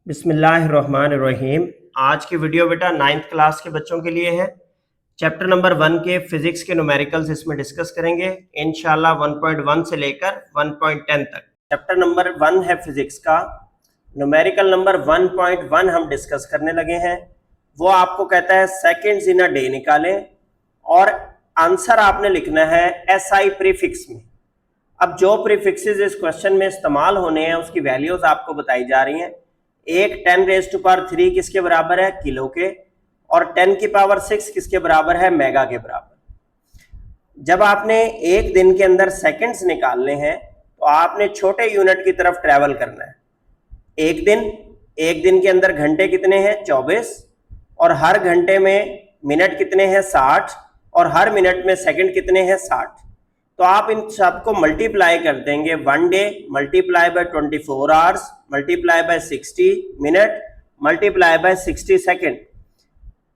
बिस्मिल्लाहिर्रहमानिर्रहीम। आज की वीडियो बेटा 9th क्लास के बच्चों के लिए है। चैप्टर नंबर 1 के फिजिक्स के न्यूमेरिकल्स इसमें डिस्कस करेंगे इंशाल्लाह 1.1 से लेकर 1.10 तक। चैप्टर नंबर 1 है फिजिक्स का, न्यूमेरिकल नंबर 1.1 हम डिस्कस करने लगे हैं। वो आपको कहता है सेकेंड्स इन अ डे निकालें और आंसर आपने लिखना है SI प्रीफिक्स में। अब जो प्रीफिक्सेस इस क्वेश्चन में इस्तेमाल होने हैं उसकी वैल्यूज आपको बताई जा रही हैं। एक 10⁻³ किसके बराबर है? किलो के, और 10⁻⁶ किसके बराबर है? मेगा के बराबर। जब आपने एक दिन के अंदर सेकंड्स निकालने हैं तो आपने छोटे यूनिट की तरफ ट्रेवल करना है। एक दिन के अंदर घंटे कितने हैं? 24, और हर घंटे में मिनट कितने हैं? 60, और हर मिनट में सेकंड कितने हैं? 60। तो आप इन सबको मल्टीप्लाई कर देंगे। 1 day multiply by 24 hours multiply by 60 minute multiply by 60 second.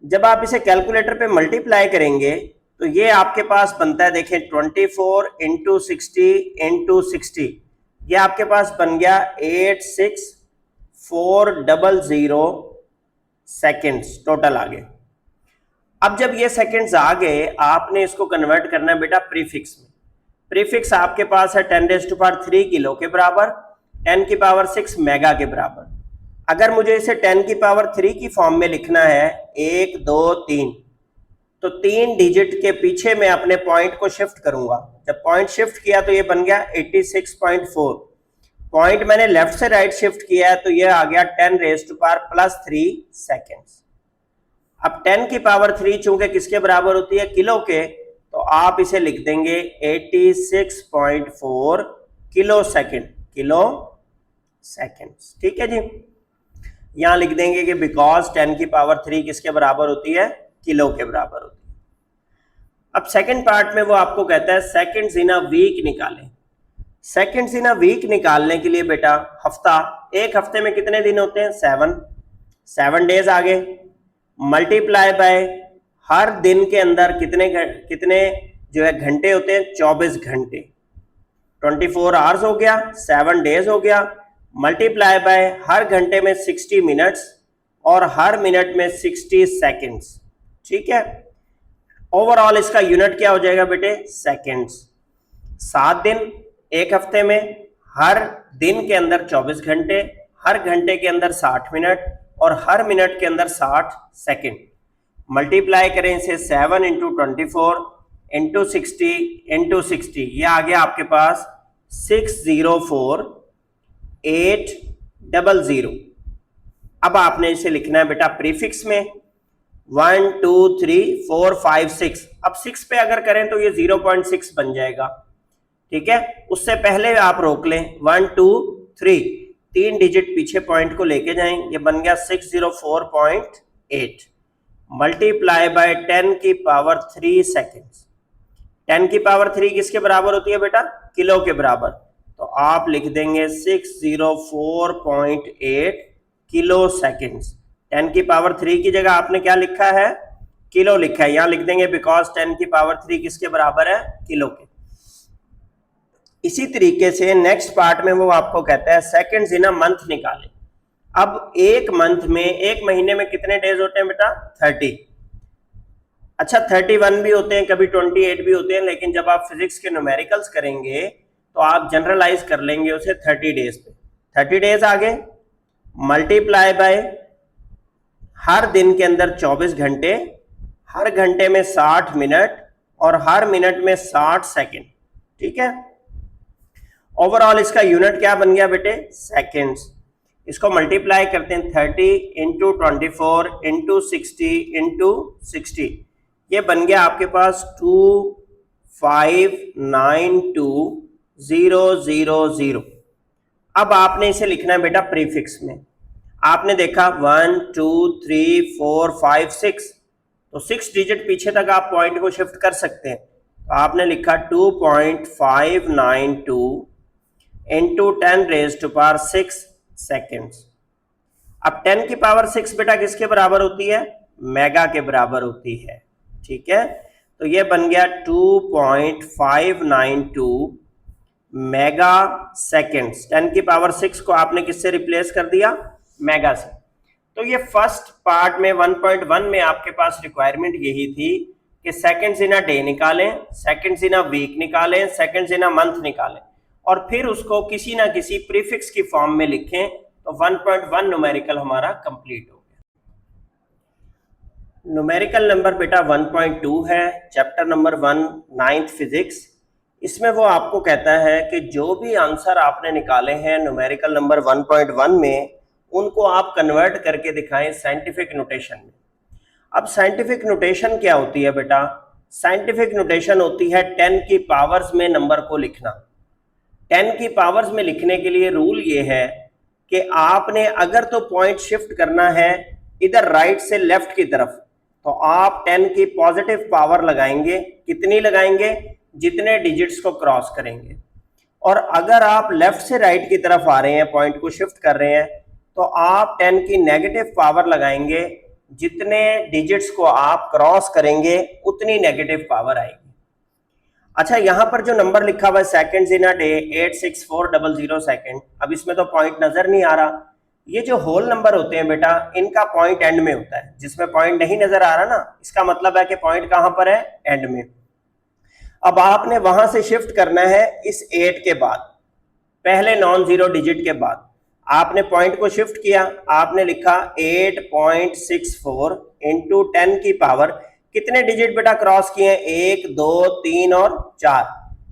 जब आप इसे कैलकुलेटर पे मल्टीप्लाई करेंगे तो ये आपके पास बनता है, देखें, 24 इंटू 60 इंटू 60, ये आपके पास बन गया 86400 सेकेंड्स टोटल आ गए। अब जब ये सेकेंड्स आ गए आपने इसको कन्वर्ट करना है बेटा प्रीफिक्स में। प्रीफिक्स आपके पास है 10⁻³ किलो के बराबर, 10⁻⁶ मेगा के बराबर। अगर मुझे इसे 10⁻³ की फॉर्म में लिखना है 1 2 3, तो 3 डिजिट के पीछे मैं अपने पॉइंट को शिफ्ट करूंगा। जब पॉइंट शिफ्ट किया तो ये बन गया 86.4। पॉइंट मैंने लेफ्ट से राइट शिफ्ट किया है तो ये आ गया 10⁻+3 सेकेंड्स। अब 10⁻³ चूंकि किसके बराबर होती है? किलो के, तो आप इसे लिख देंगे 86.4 किलो सेकेंड, किलो सेकेंड्स। ठीक है जी, यहां लिख देंगे कि बिकॉज 10⁻³ किसके बराबर होती है? किलो के बराबर होती है। अब सेकंड पार्ट में वो आपको कहता है सेकंड्स इन अ वीक निकालें। सेकंड्स इन अ वीक निकालने के लिए बेटा हफ्ता, एक हफ्ते में कितने दिन होते हैं? 7 डेज आ गए, मल्टीप्लाई बाय हर दिन के अंदर कितने जो है घंटे होते हैं? 24 घंटे, 24 आवर्स हो गया, 7 डेज हो गया, मल्टीप्लाई बाय हर घंटे में 60 मिनट्स और हर मिनट में 60 सेकेंड्स। ठीक है, ओवरऑल इसका यूनिट क्या हो जाएगा बेटे? सेकेंड्स। 7 दिन एक हफ्ते में, हर दिन के अंदर 24 घंटे, हर घंटे के अंदर 60 मिनट और हर मिनट के अंदर 60 सेकेंड। मल्टीप्लाई करें इसे 7 इंटू 24 इंटू 60 इंटू 60, ये आ गया आपके पास 604800। अब आपने इसे लिखना है बेटा प्रीफिक्स में 1 2 3 4 5 6। अब 6 पे अगर करें तो ये 0.6 बन जाएगा। ठीक है, उससे पहले आप रोक लें 1 2 3, 3 डिजिट पीछे पॉइंट को लेके जाएं, ये बन गया 604.8 मल्टीप्लाई बाय 10⁻³ सेकेंड्स। 10⁻³ किसके बराबर होती है बेटा? किलो के बराबर। तो आप लिख देंगे 604.8 किलो सेकेंड्स। 10⁻³ की जगह आपने क्या लिखा है? किलो लिखा है, यहां लिख देंगे बिकॉज 10⁻³ किसके बराबर है? किलो के। इसी तरीके से नेक्स्ट पार्ट में वो आपको कहता है सेकेंड्स इन अ मंथ निकालें। अब एक मंथ में, एक महीने में कितने डेज होते हैं बेटा? 30। अच्छा 31 भी होते हैं, कभी 28 भी होते हैं, लेकिन जब आप फिजिक्स के न्यूमेरिकल्स करेंगे तो आप जनरलाइज कर लेंगे उसे 30 डेज पे। 30 डेज आ गए, मल्टीप्लाई बाय हर दिन के अंदर 24 घंटे, हर घंटे में 60 मिनट और हर मिनट में 60 सेकेंड। ठीक है, ओवरऑल इसका यूनिट क्या बन गया बेटे? सेकेंड्स। इसको मल्टीप्लाई करते हैं 30 इंटू 24 इंटू 60 इंटू 60, ये बन गया आपके पास 2592000। अब आपने इसे लिखना है बेटा प्रीफिक्स में। आपने देखा 1 2 3 4 5 6, तो 6 डिजिट पीछे तक आप पॉइंट को शिफ्ट कर सकते हैं। तो आपने लिखा 2.592 इंटू 10⁻⁶ सेकेंड्स। अब 10⁻⁶ बेटा किसके बराबर होती है? मेगा के बराबर होती है। ठीक है, तो ये बन गया 2.592 मेगा सेकेंड्स। 10⁻⁶ को आपने किससे रिप्लेस कर दिया? मेगा से। तो ये फर्स्ट पार्ट में 1.1 में आपके पास रिक्वायरमेंट यही थी कि सेकंड्स इन अ डे निकालें, सेकंड्स इन अ वीक निकालें, सेकंड्स इन अ मंथ निकालें और फिर उसको किसी ना किसी प्रीफिक्स की फॉर्म में लिखें। तो 1.1 न्यूमेरिकल हमारा कंप्लीट हो गया। न्यूमेरिकल नंबर बेटा 1.2 है, चैप्टर नंबर 1 9th फिजिक्स। इसमें वो आपको कहता है कि जो भी आंसर आपने निकाले हैं न्यूमेरिकल नंबर 1.1 में उनको आप कन्वर्ट करके दिखाएं साइंटिफिक नोटेशन में। अब साइंटिफिक नोटेशन क्या होती है बेटा? साइंटिफिक नोटेशन होती है 10 की पावर्स में नंबर को लिखना। 10 की पावर्स में लिखने के लिए रूल ये है कि आपने अगर तो पॉइंट शिफ्ट करना है इधर राइट से लेफ्ट की तरफ, तो आप 10 की पॉजिटिव पावर लगाएंगे। कितनी लगाएंगे? जितने डिजिट्स को क्रॉस करेंगे। और अगर आप लेफ्ट से राइट की तरफ आ रहे हैं, पॉइंट को शिफ्ट कर रहे हैं, तो आप 10 की नेगेटिव पावर लगाएंगे। जितने डिजिट्स को आप क्रॉस करेंगे उतनी नेगेटिव पावर आएगी। अच्छा, यहां पर जो नंबर लिखा हुआ है seconds in a day 86400 second, अब इसमें तो पॉइंट नजर नहीं आ रहा। ये जो होल नंबर होते हैं बेटा, इनका पॉइंट एंड में होता है। जिसमें पॉइंट नहीं नजर आ रहा ना, इसका मतलब है कि पॉइंट कहां पर है? एंड में। अब आपने वहां से शिफ्ट करना है इस 8 के बाद, पहले नॉन जीरो डिजिट के बाद आपने पॉइंट को शिफ्ट किया। आपने लिखा 8.64 इंटू 10 की पावर, कितने डिजिट बेटा क्रॉस किए? 1 2 3 और 4।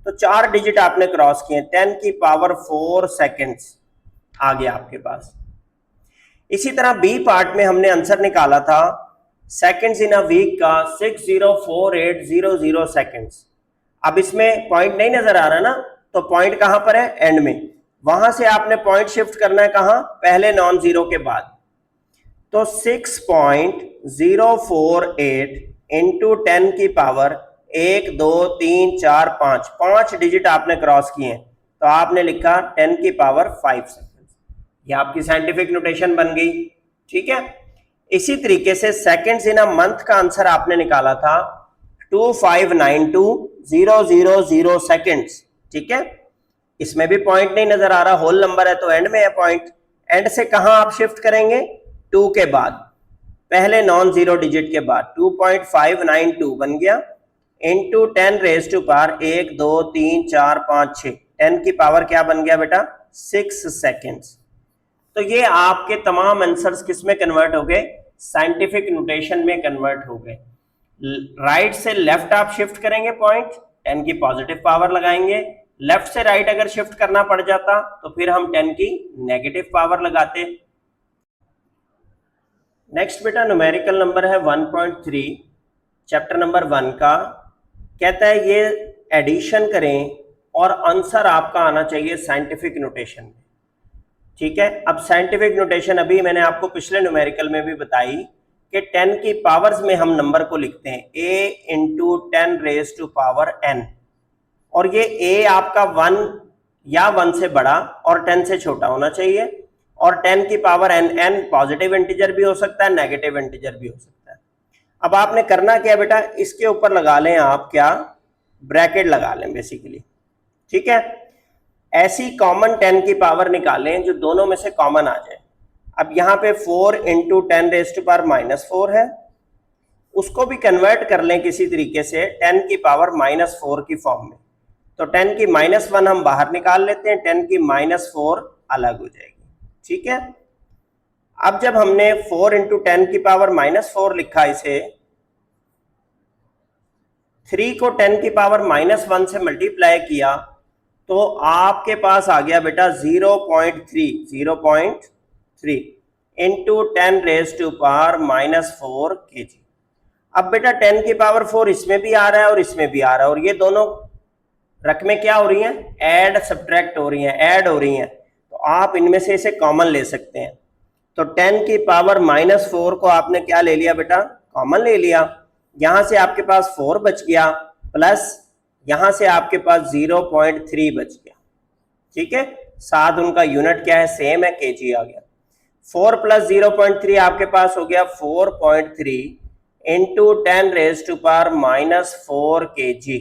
तो 4 डिजिट आपने क्रॉस किए। 10 की पावर 4 सेकेंड्स आ गया आपके पास। इसी तरह बी पार्ट में हमने आंसर निकाला था सेकेंड्स इन अ वीक का 604800 सेकेंड्स। अब इसमें पॉइंट नहीं नजर आ रहा ना, तो पॉइंट कहां पर है? एंड में। वहां से आपने पॉइंट शिफ्ट करना है कहां? पहले नॉन जीरो के बाद। तो 6.048 इंटू 10 की पावर 1 2 3 4 5, 5 डिजिट आपने क्रॉस किए हैं, तो आपने लिखा 10 की पावर 5 सेकेंड। ये आपकी साइंटिफिक नोटेशन बन गई। ठीक है। इसी तरीके से सेकेंड्स इन अ मंथ का आंसर आपने निकाला था 2592,000 सेकेंड्स। ठीक है। इसमें भी पॉइंट नहीं नजर आ रहा, होल नंबर है तो एंड में है पॉइंट। एंड से कहां आप शिफ्ट करेंगे? 2 के बाद, पहले नॉन जीरो डिजिट के बाद। 2.592 बन गया इंटू 10 रेज टू पावर 1 2 3 4 5 6। 10 की पावर क्या बन गया बेटा? 6 सेकेंड्स। तो ये आपके तमाम आंसर्स किस में कन्वर्ट हो गए? साइंटिफिक नोटेशन में कन्वर्ट हो गए। राइट से लेफ्ट आप शिफ्ट करेंगे पॉइंट, 10 की पॉजिटिव पावर लगाएंगे। लेफ्ट से राइट अगर शिफ्ट करना पड़ जाता तो फिर हम 10 की नेगेटिव पावर लगाते। नेक्स्ट बेटा न्यूमेरिकल नंबर है 1.3, चैप्टर नंबर 1 का। कहता है ये एडिशन करें और आंसर आपका आना चाहिए साइंटिफिक नोटेशन में। ठीक है। अब साइंटिफिक नोटेशन अभी मैंने आपको पिछले न्यूमेरिकल में भी बताई कि 10 की पावर्स में हम नंबर को लिखते हैं a into 10 raise to power n, और ये a आपका 1 या 1 से बड़ा और 10 से छोटा होना चाहिए। और 10 की पावर n पॉजिटिव इंटीजर भी हो सकता है, नेगेटिव इंटीजर भी हो सकता है। अब आपने करना क्या बेटा? इसके ऊपर लगा लें आप क्या? ब्रैकेट लगा लें बेसिकली। ठीक है। ऐसी कॉमन 10 की पावर निकालें जो दोनों में से कॉमन आ जाए। अब यहाँ पे 4 इंटू 10 रेज टू पावर -4 है, उसको भी कन्वर्ट कर लें किसी तरीके से 10 की पावर -4 की फॉर्म में। तो 10 की -1 हम बाहर निकाल लेते हैं, 10 की -4 अलग हो जाएगी। ठीक है। अब जब हमने 4 इंटू 10 की पावर -4 लिखा, इसे 3 को 10 की पावर -1 से मल्टीप्लाई किया, तो आपके पास आ गया बेटा 0.3 into 10 raise to power -4 kg। अब बेटा 10 की पावर 4 इसमें भी आ रहा है और इसमें भी आ रहा है, और ये दोनों रकमें क्या हो रही हैं? ऐड सब्ट्रैक्ट हो रही हैं, ऐड हो रही हैं। तो आप इनमें से इसे कॉमन ले सकते हैं। तो 10 की पावर -4 को आपने क्या ले लिया बेटा? कॉमन ले लिया। यहां से आपके पास 4 बच गया, प्लस यहां से आपके पास 0.3 बच गया। ठीक है। साथ उनका यूनिट क्या है? सेम है, केजी आ गया। 4 प्लस 0.3 आपके पास हो गया 4.3 into 10 raise to power -4 kg।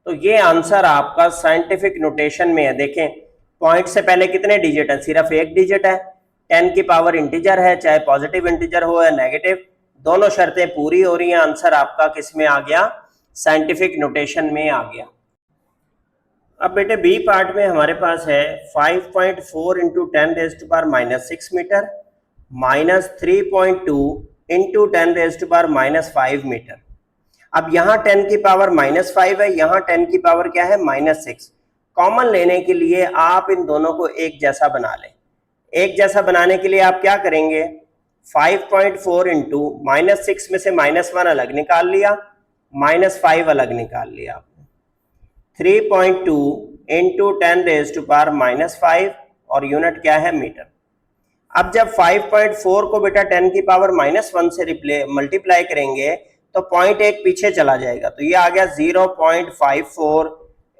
तो ये आंसर आपका साइंटिफिक नोटेशन में है। देखें, पॉइंट से पहले कितने डिजिट है? सिर्फ एक डिजिट है। 10 की पावर इंटीजर है, चाहे पॉजिटिव इंटीजर हो या नेगेटिव, दोनों शर्तें पूरी हो रही हैं। आंसर आपका किस में आ गया? साइंटिफिक नोटेशन में आ गया। अब बेटे बी पार्ट में हमारे पास है 5.4 into 10⁻⁻6 meter minus 3.2 into 10⁻⁻5 meter. अब यहाँ 10 की पावर -5 है, यहाँ 10 की पावर क्या है? -6। कॉमन लेने के लिए आप इन दोनों को एक जैसा बना लें। एक जैसा बनाने के लिए आप क्या करेंगे? 5.4 इंटू -6 में से -1 अलग निकाल लिया, -5 अलग निकाल लिया आपने। 3.2 इंटू 10⁻⁻5 और यूनिट क्या है? मीटर। अब जब 5.4 को बेटा 10 की पावर -1 से मल्टीप्लाई करेंगे तो पॉइंट एक पीछे चला जाएगा, तो ये आ गया 0.54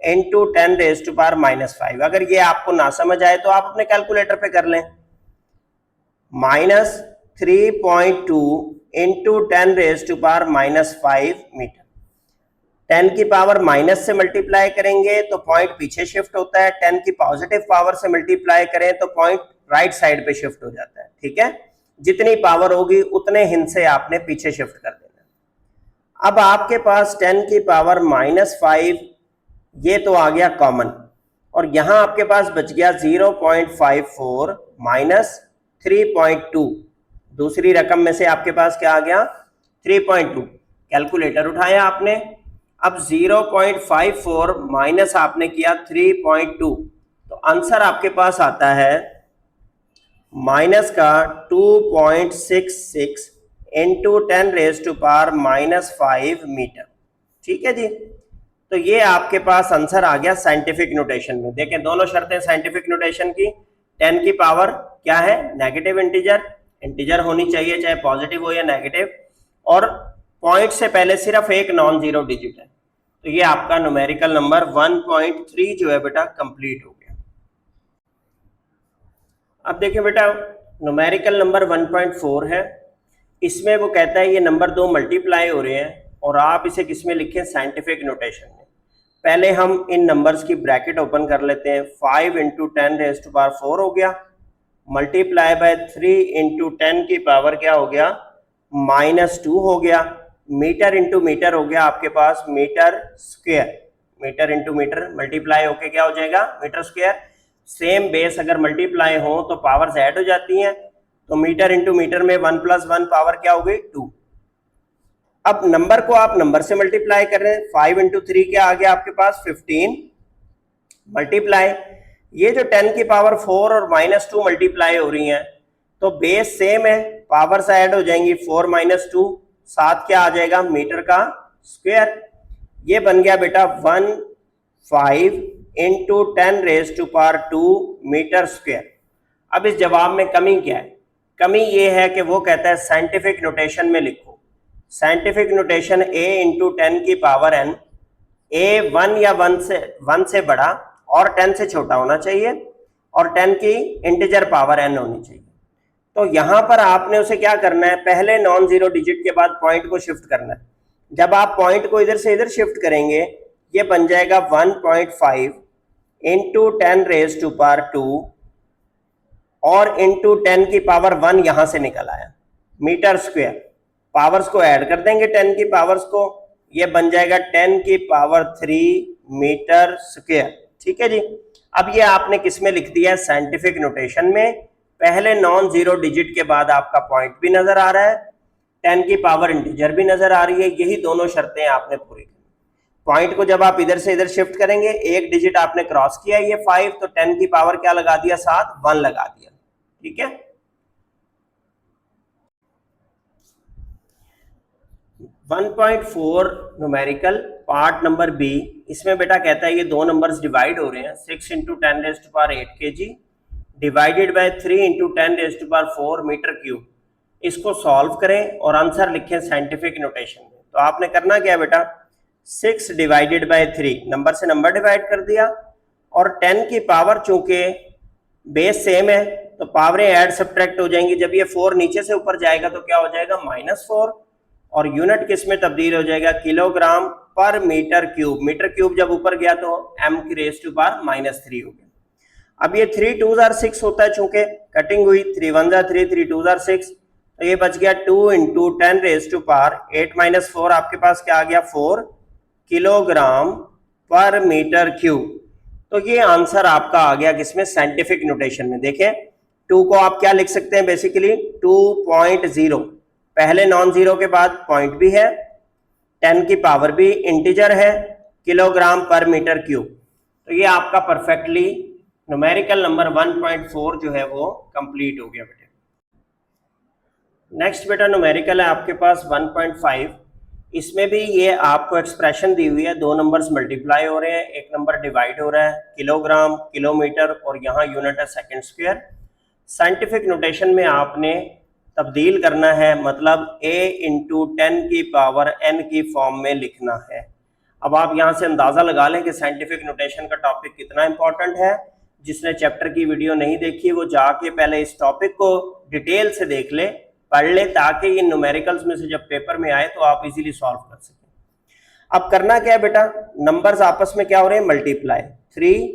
इंटू 10⁻⁻5। अगर ये आपको ना समझ आए तो आप अपने कैलकुलेटर पे कर लें। -3.2 इंटू 10⁻⁻5 मीटर। 10 की पावर माइनस से मल्टीप्लाई करेंगे तो पॉइंट पीछे शिफ्ट होता है, 10 की पॉजिटिव पावर से मल्टीप्लाई करें तो पॉइंट राइट साइड पे शिफ्ट हो जाता है। ठीक है, जितनी पावर होगी उतने हिंद से आपने पीछे शिफ्ट कर देना। अब आपके पास 10 की पावर -5 ये तो आ गया कॉमन, और यहां आपके पास बच गया 0.54 माइनस 3.2। दूसरी रकम में से आपके पास क्या आ गया? 3.2। कैलकुलेटर उठाया आपने, अब 0.54 माइनस आपने किया 3.2, तो आंसर आपके पास आता है माइनस का 2.66 इंटू 10⁻⁻5 मीटर। ठीक है जी, तो ये आपके पास आंसर आ गया साइंटिफिक नोटेशन में। देखें दोनों शर्तें साइंटिफिक नोटेशन की। 10 की पावर क्या है? नेगेटिव इंटीजर, इंटीजर होनी चाहिए चाहे पॉजिटिव हो या नेगेटिव, और पॉइंट से पहले सिर्फ एक नॉन जीरो डिजिट है, तो ये आपका न्यूमेरिकल नंबर 1.3 जो है बेटा कंप्लीट हो गया। अब देखिए बेटा न्यूमेरिकल नंबर 1.4 है, इसमें वो कहता है ये नंबर दो मल्टीप्लाई हो रहे हैं और आप इसे किस में लिखें? साइंटिफिक नोटेशन में। पहले हम इन नंबर्स की ब्रैकेट ओपन कर लेते हैं। 5 इंटू 10⁻4 हो गया, मल्टीप्लाई बाय 3 इंटू 10 की पावर क्या हो गया? -2 हो गया। मीटर इंटू मीटर हो गया आपके पास meter square. Meter into meter multiply होके क्या हो जाएगा? Meter square. सेम बेस अगर मल्टीप्लाई हो तो पावर्स ऐड हो जाती हैं, तो मीटर इंटू मीटर में 1 + 1 पावर क्या हो गई? 2। अब नंबर को आप नंबर से मल्टीप्लाई कर रहे हैं। 5 इंटू 3 क्या आ गया आपके पास? 15 मल्टीप्लाई, ये जो 10 की पावर 4 और -2 मल्टीप्लाई हो रही हैं तो बेस सेम है, पावर्स ऐड हो जाएंगी। 4 - 2 साथ क्या आ जाएगा? मीटर का स्क्वायर। ये बन गया बेटा 15 इंटू 10⁻² मीटर स्क्वायर। अब इस जवाब में कमी क्या है? कमी ये है कि वो कहता है साइंटिफिक नोटेशन में लिखो। साइंटिफिक नोटेशन a इंटू 10 की पावर n, a 1 या 1 से बड़ा और 10 से छोटा होना चाहिए, और 10 की इंटीजर पावर n होनी चाहिए। तो यहां पर आपने उसे क्या करना है? पहले नॉन जीरो डिजिट के बाद पॉइंट को शिफ्ट करना है। जब आप पॉइंट को इधर से इधर शिफ्ट करेंगे ये बन जाएगा 1.5 इंटू 10⁻² और इंटू 10 की पावर 1 यहां से निकल आया मीटर स्क्वायर। पावर्स को ऐड कर देंगे 10 की पावर्स को, ये बन जाएगा 10 की पावर 3 मीटर स्क्वायर। ठीक है जी, अब ये आपने किस में लिख दिया है? साइंटिफिक नोटेशन में। पहले नॉन जीरो डिजिट के बाद आपका पॉइंट भी नजर आ रहा है, 10 की पावर इंटीजर भी नजर आ रही है, यही दोनों शर्तें आपने पूरी की। पॉइंट को जब आप इधर से इधर शिफ्ट करेंगे, एक डिजिट आपने क्रॉस किया ये 5, तो 10 की पावर क्या लगा दिया? साथ 1 लगा दिया। ठीक है, 1.4 न्यूमेरिकल पार्ट नंबर बी, इसमें बेटा कहता है ये दो नंबर्स डिवाइड हो रहे हैं। 6 into 10⁸ kg divided by 3 into 10⁴ meter cube. इसको सॉल्व करें और आंसर लिखें साइंटिफिक नोटेशन में। तो आपने करना क्या बेटा? 6 डिवाइडेड बाय 3, नंबर से नंबर डिवाइड कर दिया, और 10 की पावर चूंकि बेस सेम है तो पावरें ऐड सब्ट्रैक्ट हो जाएंगी। जब ये 4 नीचे से ऊपर जाएगा तो क्या हो जाएगा? -4, और यूनिट किस में तब्दील हो जाएगा? किलोग्राम पर मीटर क्यूब। मीटर क्यूब जब ऊपर गया तो m⁻³ हो गया। अब ये 3 2 जार 6 होता है, चूंकि कटिंग हुई 3 1 जार 3 3 2 जार 6, तो ये बच गया 2 into 10 raise to power 8 minus 4, आपके पास क्या आ गया 4 किलोग्राम पर मीटर क्यूब। तो ये आंसर आपका आ गया किसमें, साइंटिफिक नोटेशन में। देखें 2 को आप क्या लिख सकते हैं, बेसिकली 2.0, पहले नॉन जीरो के बाद पॉइंट भी है, 10 की पावर भी इंटीजर है, किलोग्राम पर मीटर क्यूब। तो ये आपका परफेक्टली न्यूमेरिकल नंबर 1.4 जो है वो कंप्लीट हो गया बेटे। नेक्स्ट बेटा न्यूमेरिकल है आपके पास 1.5। इसमें भी ये आपको एक्सप्रेशन दी हुई है, दो नंबर्स मल्टीप्लाई हो रहे हैं, एक नंबर डिवाइड हो रहा है, किलोग्राम, किलोमीटर, और यहाँ यूनिट है सेकंड स्क्वायर। साइंटिफिक नोटेशन में आपने तब्दील करना है, मतलब a इंटू 10 की पावर n की फॉर्म में लिखना है। अब आप यहाँ से अंदाज़ा लगा लें कि साइंटिफिक नोटेशन का टॉपिक कितना इंपॉर्टेंट है। जिसने चैप्टर की वीडियो नहीं देखी वो जाके पहले इस टॉपिक को डिटेल से देख ले, पढ़ ले, ताकि इन न्यूमेरिकल्स में से जब पेपर में आए तो आप इजीली सॉल्व कर सकें। अब करना क्या है बेटा, नंबर्स आपस में क्या हो रहे हैं, मल्टीप्लाई। 3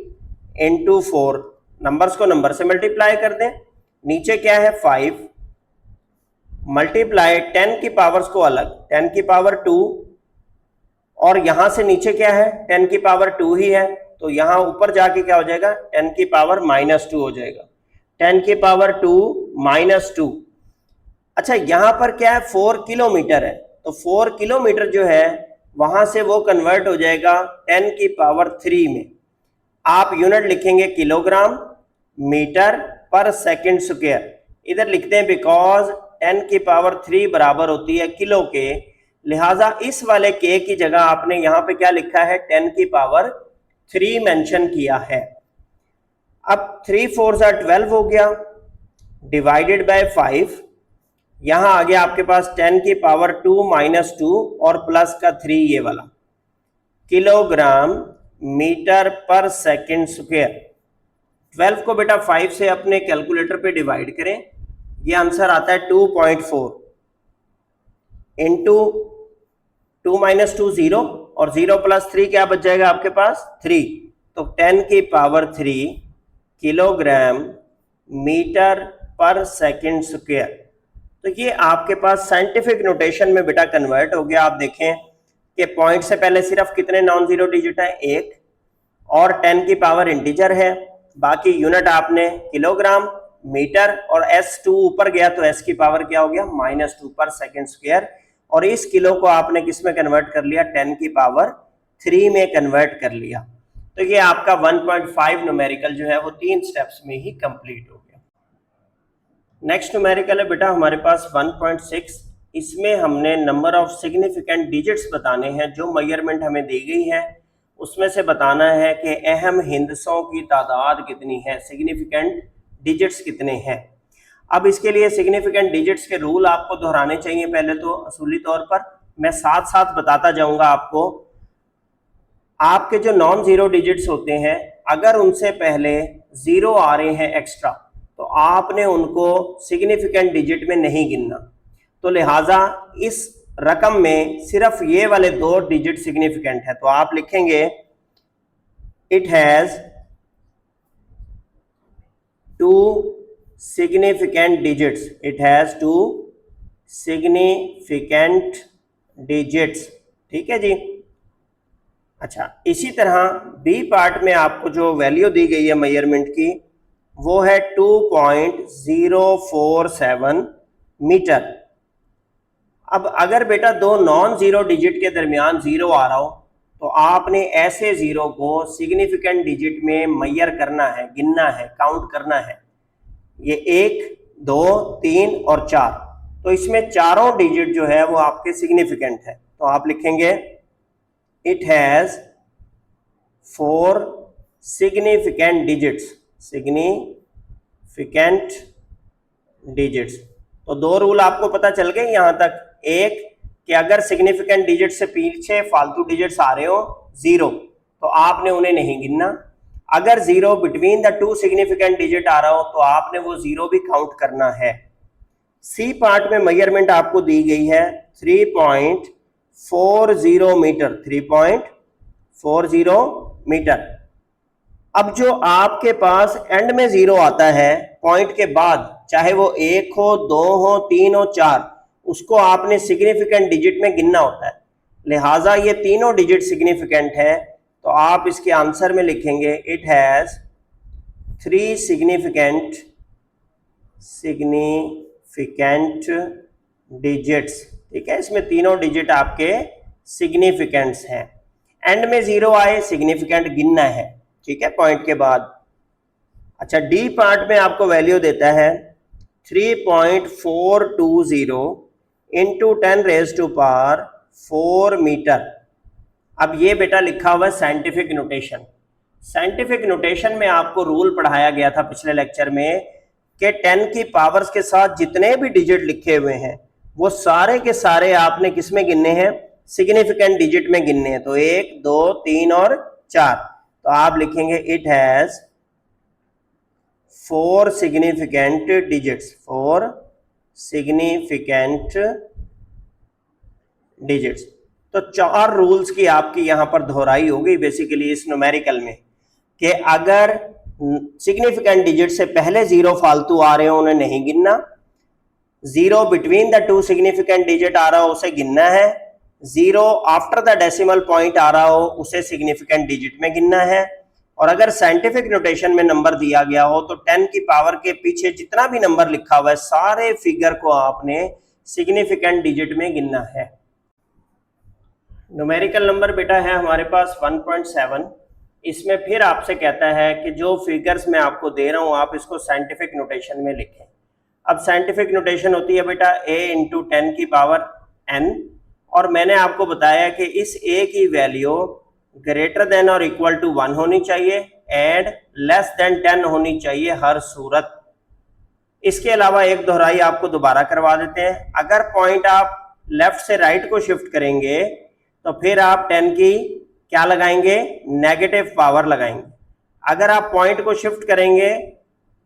इंटू 4, नंबर्स को नंबर से मल्टीप्लाई कर दें। नीचे क्या है 5 मल्टीप्लाई 10 की पावर्स को अलग, 10 की पावर 2, और यहां से नीचे क्या है 10 की पावर 2 ही है, तो यहां ऊपर जाके क्या हो जाएगा 10 की पावर -2 हो जाएगा, 10 की पावर 2 -2। अच्छा यहां पर क्या है 4 किलोमीटर है, तो 4 किलोमीटर जो है वहां से वो कन्वर्ट हो जाएगा 10 की पावर 3 में। आप यूनिट लिखेंगे किलोग्राम मीटर पर सेकंड स्क्वायर, इधर लिखते हैं बिकॉज 10 की पावर 3 बराबर होती है किलो के, लिहाजा इस वाले के की जगह आपने यहां पे क्या लिखा है 10 की पावर 3 मेंशन किया है। अब 3 4 12 हो गया, डिवाइडेड बाय 5, यहां आ गया आपके पास 10 की पावर 2 -2 और प्लस का 3 ये वाला, किलोग्राम मीटर पर सेकंड स्क्वायर। 12 को बेटा 5 से अपने कैलकुलेटर पे डिवाइड करें, ये आंसर आता है 2.4 इंटू 2 -2 0, और 0 प्लस 3 क्या बच जाएगा आपके पास 3, तो 10 की पावर 3 किलोग्राम मीटर पर सेकंड स्क्वायर। तो ये आपके पास साइंटिफिक नोटेशन में बेटा कन्वर्ट हो गया। आप देखें कि पॉइंट से पहले सिर्फ कितने नॉन जीरो डिजिट है, 1, और 10 की पावर इंटीजर है, बाकी यूनिट आपने किलोग्राम, मीटर, और S2 ऊपर गया तो S की पावर क्या हो गया -2 पर सेकंड स्क्वायर, और इस किलो को आपने किस में कन्वर्ट कर लिया 10 की पावर 3 में कन्वर्ट कर लिया। तो ये आपका 1.5 न्यूमेरिकल जो है वो 3 स्टेप्स में ही कंप्लीट हो गया। नेक्स्ट न्यूमेरिकल है बेटा हमारे पास 1.6। इसमें हमने नंबर ऑफ सिग्निफिकेंट डिजिट्स बताने हैं, जो मेजरमेंट हमें दी गई है उसमें से बताना है कि अहम हिंदसों की तादाद कितनी है, सिग्निफिकेंट डिजिट्स कितने हैं। अब इसके लिए सिग्निफिकेंट डिजिट्स के रूल आपको दोहराने चाहिए पहले तो असूली तौर पर, मैं साथ साथ बताता जाऊंगा आपको। आपके जो नॉन जीरो डिजिट्स होते हैं अगर उनसे पहले 0 आ रहे हैं एक्स्ट्रा, तो आपने उनको सिग्निफिकेंट डिजिट में नहीं गिनना, तो लिहाजा इस रकम में सिर्फ ये वाले 2 डिजिट सिग्निफिकेंट है, तो आप लिखेंगे it has 2 significant digits, it has 2 significant digits, ठीक है जी। अच्छा इसी तरह बी पार्ट में आपको जो वैल्यू दी गई है मेजरमेंट की वो है 2.047 मीटर। अब अगर बेटा 2 नॉन जीरो डिजिट के दरमियान 0 आ रहा हो तो आपने ऐसे 0 को सिग्निफिकेंट डिजिट में मेजर करना है, गिनना है, काउंट करना है। ये 1 2 3 और 4, तो इसमें चारों डिजिट जो है वो आपके सिग्निफिकेंट है, तो आप लिखेंगे it has 4 significant digits, significant digits. तो 2 रूल आपको पता चल गए यहां तक। एक कि अगर सिग्निफिकेंट डिजिट से पीछे फालतू डिजिट्स आ रहे हो 0, तो आपने उन्हें नहीं गिनना। अगर 0 बिटवीन द 2 सिग्निफिकेंट डिजिट आ रहा हो तो आपने वो 0 भी काउंट करना है। सी पार्ट में मेजरमेंट आपको दी गई है 3.40 मीटर, 3.40 मीटर। अब जो आपके पास एंड में 0 आता है पॉइंट के बाद, चाहे वो 1 हो, 2 हो, 3 हो, 4, उसको आपने सिग्निफिकेंट डिजिट में गिनना होता है। लिहाजा ये तीनों डिजिट सिग्निफिकेंट है, तो आप इसके आंसर में लिखेंगे इट हैज 3 सिग्निफिकेंट डिजिट्स। ठीक है, इसमें तीनों डिजिट आपके सिग्निफिकेंट्स हैं। एंड में 0 आए, सिग्निफिकेंट गिनना है। ठीक है, पॉइंट के बाद। अच्छा, डी पार्ट में आपको वैल्यू देता है 3.420 इंटू 10⁻⁴ मीटर। अब ये बेटा लिखा हुआ है साइंटिफिक नोटेशन। साइंटिफिक नोटेशन में आपको रूल पढ़ाया गया था पिछले लेक्चर में कि 10 की पावर्स के साथ जितने भी डिजिट लिखे हुए हैं वो सारे के सारे आपने किस में गिनने हैं? सिग्निफिकेंट डिजिट में गिनने हैं। तो 1, 2, 3 और 4। तो आप लिखेंगे it has 4 significant digits, 4 significant digits. तो 4 रूल्स की आपकी यहां पर दोहराई होगी बेसिकली इस न्यूमेरिकल में, कि अगर सिग्निफिकेंट डिजिट से पहले 0 फालतू आ रहे हो उन्हें नहीं गिनना, 0 बिटवीन द 2 सिग्निफिकेंट डिजिट आ रहा हो उसे गिनना है, 0 आफ्टर द डेसिमल पॉइंट आ रहा हो उसे सिग्निफिकेंट डिजिट में गिनना है, और अगर साइंटिफिक नोटेशन में नंबर दिया गया हो तो 10 की पावर के पीछे जितना भी नंबर लिखा हुआ है सारे फिगर को आपने सिग्निफिकेंट डिजिट में गिनना है। न्यूमेरिकल नंबर बेटा है हमारे पास 1.7। इसमें फिर आपसे कहता है कि जो फिगर्स मैं आपको दे रहा हूं आप इसको साइंटिफिक नोटेशन में लिखें। अब साइंटिफिक नोटेशन होती है बेटा a इंटू 10 की पावर n, और मैंने आपको बताया कि इस a की वैल्यू ग्रेटर देन और इक्वल टू 1 होनी चाहिए एंड लेस देन 10 होनी चाहिए हर सूरत। इसके अलावा एक दोहराई आपको दोबारा करवा देते हैं। अगर पॉइंट आप लेफ्ट से राइट को शिफ्ट करेंगे तो फिर आप 10 की क्या लगाएंगे? नेगेटिव पावर लगाएंगे। अगर आप पॉइंट को शिफ्ट करेंगे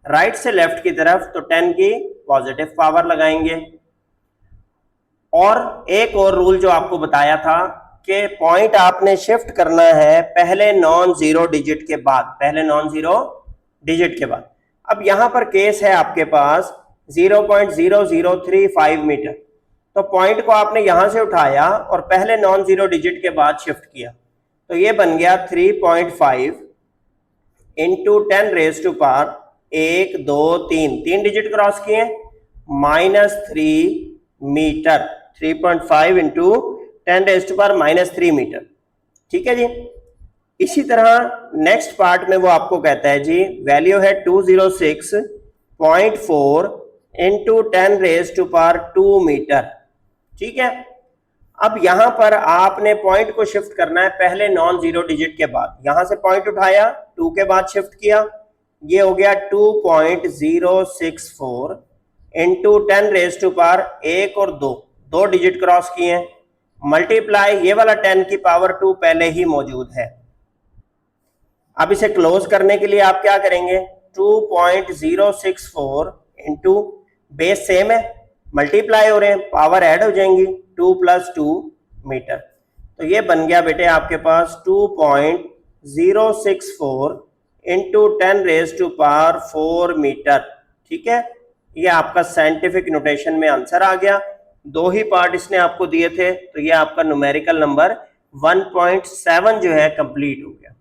राइट से लेफ्ट की तरफ तो 10 की पॉजिटिव पावर लगाएंगे। और एक और रूल जो आपको बताया था कि पॉइंट आपने शिफ्ट करना है पहले नॉन जीरो डिजिट के बाद, पहले नॉन जीरो डिजिट के बाद। अब यहां पर केस है आपके पास 0.0035 मीटर, तो पॉइंट को आपने यहां से उठाया और पहले नॉन जीरो डिजिट के बाद शिफ्ट किया, तो ये बन गया 3.5 इंटू 10⁻⁴ 1, 2, 3 डिजिट क्रॉस किए -3 मीटर। 3.5 into 10⁻³ metre. ठीक है जी। इसी तरह नेक्स्ट पार्ट में वो आपको कहता है जी वैल्यू है 206.4 इंटू 10⁻² मीटर। ठीक है। अब यहां पर आपने पॉइंट को शिफ्ट करना है पहले नॉन जीरो डिजिट के बाद। यहां से पॉइंट उठाया 2 के बाद शिफ्ट किया, ये हो गया 2.064 इंटू 10⁻⁴ और 2 डिजिट क्रॉस किए हैं, मल्टीप्लाई ये वाला 10 की पावर 2 पहले ही मौजूद है। अब इसे क्लोज करने के लिए आप क्या करेंगे? 2.064 इंटू बेस सेम है, मल्टीप्लाई हो रहे हैं, पावर ऐड हो जाएंगी 2 + 2 मीटर। तो ये बन गया बेटे आपके पास 2.064 इंटू 10⁻⁴ मीटर। ठीक है, ये आपका साइंटिफिक नोटेशन में आंसर आ गया। 2 ही पार्ट इसने आपको दिए थे, तो ये आपका न्यूमेरिकल नंबर 1.7 जो है कंप्लीट हो गया।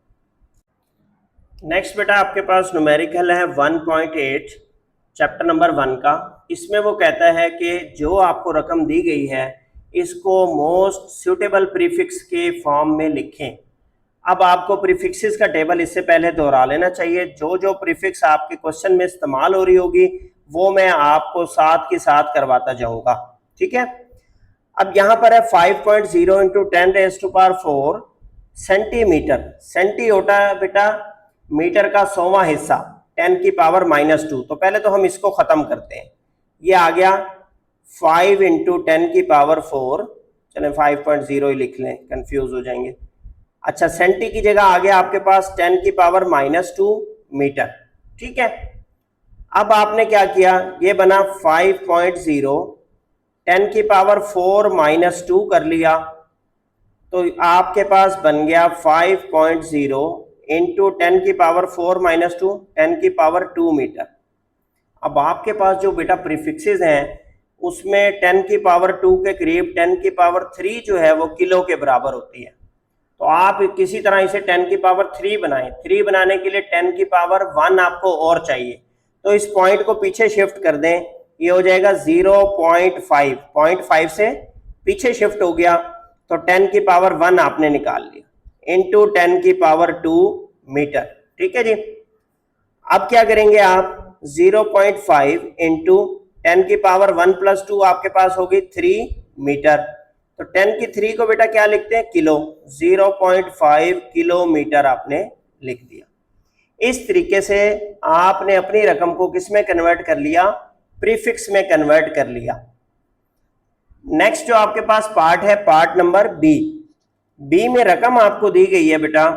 नेक्स्ट बेटा आपके पास न्यूमेरिकल है 1.8 चैप्टर नंबर 1 का। इसमें वो कहता है कि जो आपको रकम दी गई है इसको मोस्ट सूटेबल प्रीफिक्स के फॉर्म में लिखें। अब आपको प्रीफिक्सेस का टेबल इससे पहले दोहरा लेना चाहिए। जो जो प्रीफिक्स आपके क्वेश्चन में इस्तेमाल हो रही होगी वो मैं आपको साथ के साथ करवाता जाऊंगा। ठीक है। अब यहां पर है 5.0 इंटू 10⁻⁴ सेंटीमीटर। सेंटी होता है बेटा मीटर का 100वां हिस्सा, 10 की पावर -2। तो पहले तो हम इसको खत्म करते हैं। ये आ गया 5 इंटू 10 की पावर 4। चलें 5.0 ही लिख लें, कंफ्यूज हो जाएंगे। अच्छा, सेंटी की जगह आ गया आपके पास 10 की पावर -2 मीटर। ठीक है। अब आपने क्या किया? ये बना 5.0, 10 की पावर 4 -2 कर लिया, तो आपके पास बन गया 5.0 इंटू 10 की पावर 4 माइनस 2, 10 की पावर 2 मीटर। अब आपके पास जो बेटा प्रीफिक्सेस हैं उसमें 10 की पावर 2 के करीब 10 की पावर 3 जो है वो किलो के बराबर होती है। तो आप किसी तरह इसे 10 की पावर 3 बनाएं। 3 बनाने के लिए 10 की पावर 1 आपको और चाहिए, तो इस पॉइंट को पीछे शिफ्ट कर दें, ये हो जाएगा 0.5, 0.5 से पीछे शिफ्ट हो गया, तो 10 की पावर 1 आपने निकाल लिया इंटू 10 की पावर 2 मीटर। ठीक है जी। अब क्या करेंगे आप, 0.5 इंटू 10 की पावर 1 प्लस 2 आपके पास होगी 3 मीटर। तो 10 की 3 को बेटा क्या लिखते हैं, किलो। 0.5 किलोमीटर आपने लिख दिया। इस तरीके से आपने अपनी रकम को किस में कन्वर्ट कर लिया, प्रीफिक्स में कन्वर्ट कर लिया। नेक्स्ट जो आपके पास पार्ट है, पार्ट नंबर बी। बी में रकम आपको दी गई है बेटा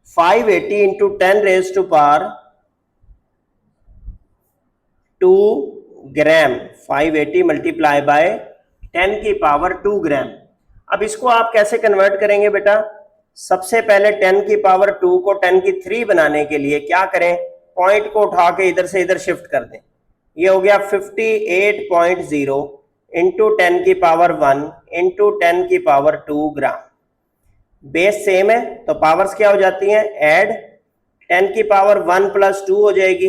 580 into 10 raise to power 2 gram, 580 multiply by 10 की पावर 2 ग्राम। अब इसको आप कैसे कन्वर्ट करेंगे बेटा, सबसे पहले 10 की पावर 2 को 10 की 3 बनाने के लिए क्या करें, पॉइंट को उठा के इधर से इधर शिफ्ट कर दें। ये हो गया 58.0 इंटू 10 की पावर 1 इंटू 10 की पावर 2 ग्राम। बेस सेम है तो पावर्स क्या हो जाती हैं, ऐड। 10 की पावर 1 प्लस 2 हो जाएगी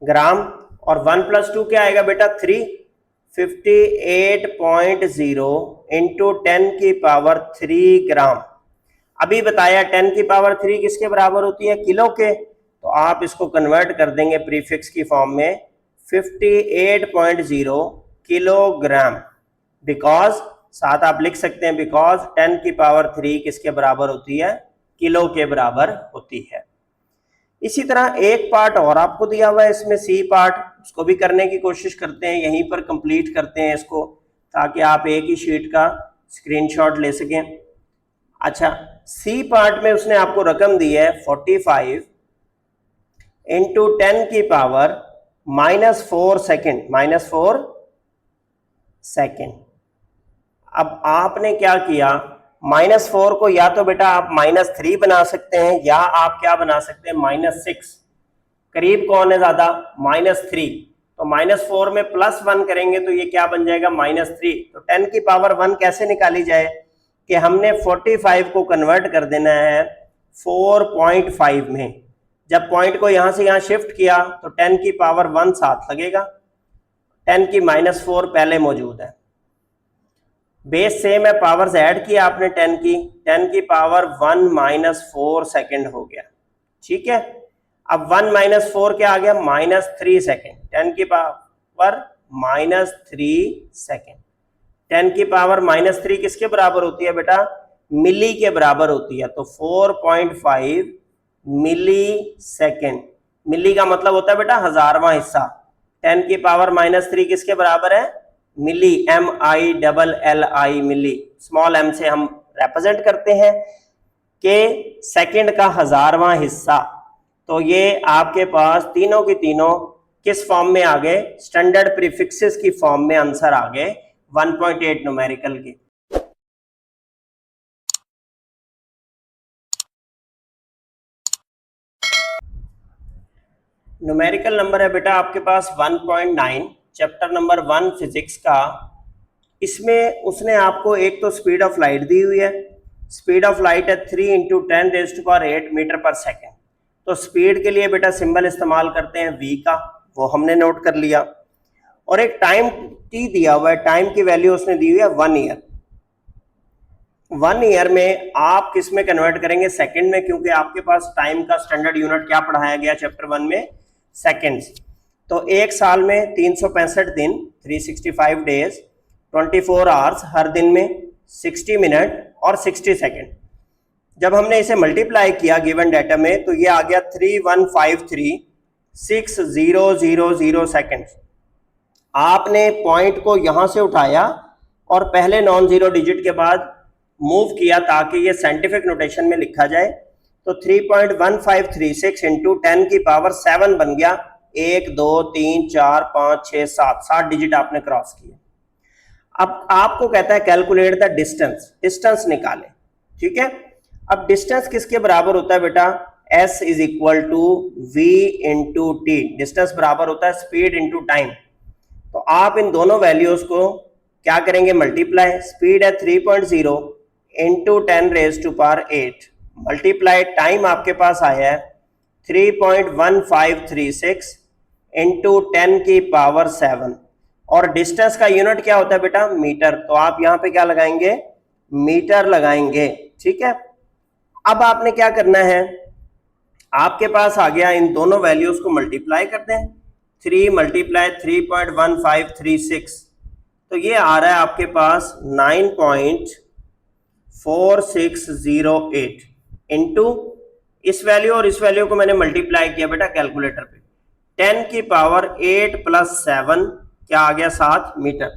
ग्राम, और 1 प्लस 2 क्या आएगा बेटा 3। 58.0 इंटू 10 की पावर 3 ग्राम। अभी बताया 10 की पावर 3 किसके बराबर होती है, किलो के, तो आप इसको कन्वर्ट कर देंगे प्रीफिक्स की फॉर्म में 58.0 किलोग्राम। बिकॉज साथ आप लिख सकते हैं बिकॉज 10 की पावर 3 किसके बराबर होती है, किलो के बराबर होती है। इसी तरह एक पार्ट और आपको दिया हुआ है इसमें, सी पार्ट, उसको भी करने की कोशिश करते हैं, यहीं पर कंप्लीट करते हैं इसको ताकि आप एक ही शीट का स्क्रीनशॉट ले सकें। अच्छा, सी पार्ट में उसने आपको रकम दी है 45 इंटू 10 की पावर -4 सेकेंड, -4 सेकेंड। अब आपने क्या किया, -4 को या तो बेटा आप -3 बना सकते हैं या आप क्या बना सकते हैं, -6। करीब कौन है ज्यादा, -3। तो -4 में +1 करेंगे तो ये क्या बन जाएगा, -3। तो 10 की पावर 1 कैसे निकाली जाए कि हमने 45 को कन्वर्ट कर देना है 4.5 में। जब पॉइंट को यहां से यहां शिफ्ट किया तो 10 की पावर 1 साथ लगेगा, 10 की -4 पहले मौजूद है। बेस सेम है, पावर्स ऐड किया आपने 10 की पावर 1 -4 सेकेंड हो गया। ठीक है, अब 1 -4 क्या आ गया, -3 सेकेंड। 10 की पावर -3 सेकेंड। 10 की पावर -3 किसके बराबर होती है बेटा, मिली के बराबर होती है। तो 4.5 मिली सेकेंड। मिली का मतलब होता है बेटा हजारवां हिस्सा। 10 की पावर -3 किसके बराबर है, मिली, MILLI, मिली। स्मॉल m से हम रिप्रेजेंट करते हैं कि सेकंड का हजारवां हिस्सा। तो ये आपके पास तीनों की तीनों किस फॉर्म में आ गए, स्टैंडर्ड प्रीफिक्सेस की फॉर्म में आंसर आ गए 1.8 न्यूमेरिकल के। न्यूमेरिकल नंबर है बेटा आपके पास 1.9, चैप्टर नंबर 1 फिजिक्स का। इसमें उसने आपको एक तो स्पीड ऑफ लाइट दी हुई है, स्पीड ऑफ लाइट है 3 इंटू 10⁸ मीटर पर सेकेंड। तो स्पीड के लिए बेटा सिंबल इस्तेमाल करते हैं v का, वो हमने नोट कर लिया। और एक टाइम t दिया हुआ है, टाइम की वैल्यू उसने दी हुई है 1 ईयर। 1 ईयर में आप किस में कन्वर्ट करेंगे, सेकंड में, क्योंकि आपके पास टाइम का स्टैंडर्ड यूनिट क्या पढ़ाया गया चैप्टर 1 में, सेकेंड्स। तो एक साल में 365 दिन, 365 डेज, 24 आवर्स, हर दिन में 60 मिनट और 60 सेकेंड। जब हमने इसे मल्टीप्लाई किया गिवन डाटा में तो ये आ गया 3153,6000 सेकेंड। आपने पॉइंट को यहां से उठाया और पहले नॉन जीरो डिजिट के बाद मूव किया ताकि ये साइंटिफिक नोटेशन में लिखा जाए। तो 3.1536 इंटू 10 की पावर 7 बन गया। 1 2 3 4 5 6 7, 7 डिजिट आपने क्रॉस किए। अब आपको कहता है कैलकुलेट द डिस्टेंस, डिस्टेंस निकालें। ठीक है, अब डिस्टेंस किसके बराबर होता है बेटा, s is equal to v into T, distance बराबर होता है स्पीड इंटू टाइम। तो आप इन दोनों वैल्यूज को क्या करेंगे, मल्टीप्लाई, स्पीड है 3.0 इंटू 10⁻⁸, मल्टीप्लाई टाइम आपके पास आया है 3.1536 इंटू 10⁻7, और डिस्टेंस का यूनिट क्या होता है बेटा, मीटर, तो आप यहां पे क्या लगाएंगे, मीटर लगाएंगे, ठीक है। अब आपने क्या करना है, आपके पास आ गया, इन दोनों वैल्यूज को मल्टीप्लाई कर दें, 3 × 3.1536, तो ये आ रहा है आपके पास 9.4608 इंटू इस वैल्यू और इस वैल्यू को मैंने मल्टीप्लाई किया बेटा कैलकुलेटर पे, 10⁸ + 7 क्या आ गया, 7 मीटर।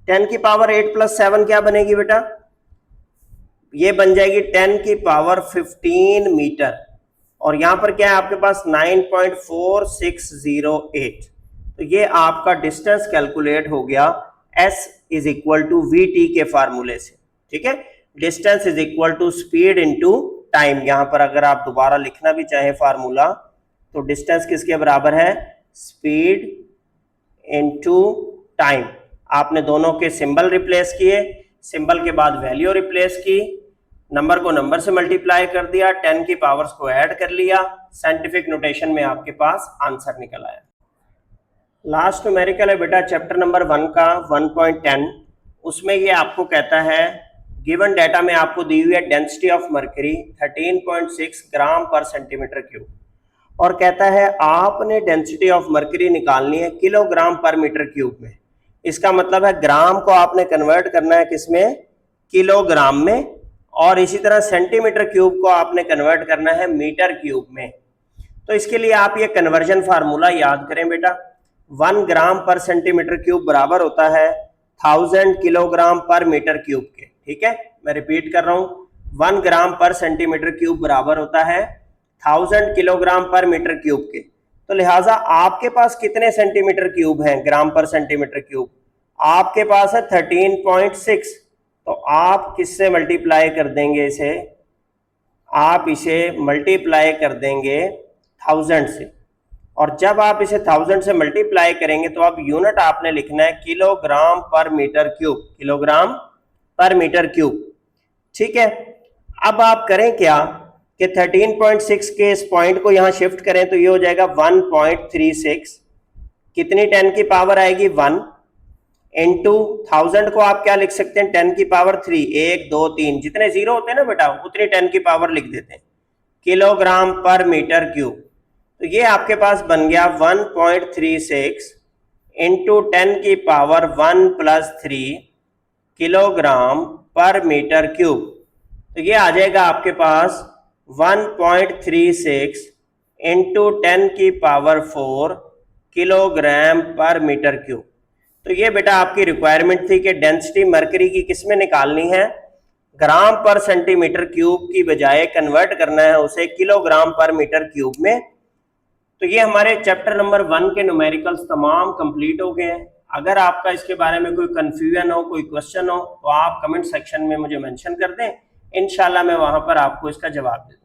10⁸ + 7 क्या बनेगी बेटा, ये बन जाएगी 10⁻15 मीटर, और यहां पर क्या है आपके पास 9.4608, तो ये आपका डिस्टेंस कैलकुलेट हो गया s is equal to vt के फार्मूले से, ठीक है। Distance is equal to speed into time, यहां पर अगर आप दोबारा लिखना भी चाहें फार्मूला, तो डिस्टेंस किसके बराबर है, स्पीड इंटू टाइम। आपने दोनों के सिंबल रिप्लेस किए, सिंबल के बाद वैल्यू रिप्लेस की, नंबर को नंबर से मल्टीप्लाई कर दिया, 10 की पावर्स को ऐड कर लिया, साइंटिफिक नोटेशन में आपके पास आंसर निकल आया। लास्ट न्यूमेरिकल है बेटा चैप्टर नंबर 1 का 1.10, उसमें ये आपको कहता है, गिवन डाटा में आपको दी हुई है डेंसिटी ऑफ मर्करी 13.6 ग्राम पर सेंटीमीटर क्यूब, और कहता है आपने डेंसिटी ऑफ मर्करी निकालनी है किलोग्राम पर मीटर क्यूब में। इसका मतलब है ग्राम को आपने कन्वर्ट करना है किसमें, किलोग्राम में, और इसी तरह सेंटीमीटर क्यूब को आपने कन्वर्ट करना है मीटर क्यूब में। तो इसके लिए आप ये कन्वर्जन फार्मूला याद करें बेटा, 1 ग्राम पर सेंटीमीटर क्यूब बराबर होता है 1000 किलोग्राम पर मीटर क्यूब के, ठीक है। मैं रिपीट कर रहा हूं, 1 ग्राम पर सेंटीमीटर क्यूब बराबर होता है 1000 किलोग्राम पर मीटर क्यूब के। तो लिहाजा आपके पास कितने सेंटीमीटर क्यूब हैं, ग्राम पर सेंटीमीटर क्यूब आपके पास है 13.6, तो आप किससे मल्टीप्लाई कर देंगे इसे, आप इसे मल्टीप्लाई कर देंगे 1000 से, और जब आप इसे 1000 से मल्टीप्लाई करेंगे तो आप यूनिट आपने लिखना है किलोग्राम पर मीटर क्यूब, किलोग्राम पर मीटर क्यूब, ठीक है। अब आप करें क्या कि 13.6 के इस पॉइंट को यहां शिफ्ट करें, तो ये हो जाएगा 1.36, कितनी 10 की पावर आएगी 1, इंटू 1000 को आप क्या लिख सकते हैं 10 की पावर 3, 1 2 3, जितने जीरो होते हैं ना बेटा उतनी 10 की पावर लिख देते हैं, किलोग्राम पर मीटर क्यूब। तो ये आपके पास बन गया 1.36 इंटू 10 की पावर 1 + 3 किलोग्राम पर मीटर क्यूब, तो ये आ जाएगा आपके पास 1.36 इंटू 10 की पावर 4 किलोग्राम पर मीटर क्यूब। तो ये बेटा आपकी रिक्वायरमेंट थी कि डेंसिटी मरकरी की किस में निकालनी है, ग्राम पर सेंटीमीटर क्यूब की बजाय कन्वर्ट करना है उसे किलोग्राम पर मीटर क्यूब में। तो ये हमारे चैप्टर नंबर 1 के न्यूमेरिकल्स तमाम कंप्लीट हो गए हैं। अगर आपका इसके बारे में कोई कंफ्यूजन हो, कोई क्वेश्चन हो, तो आप कमेंट सेक्शन में मुझे मेंशन कर दें, इंशाल्लाह मैं वहां पर आपको इसका जवाब दूँ।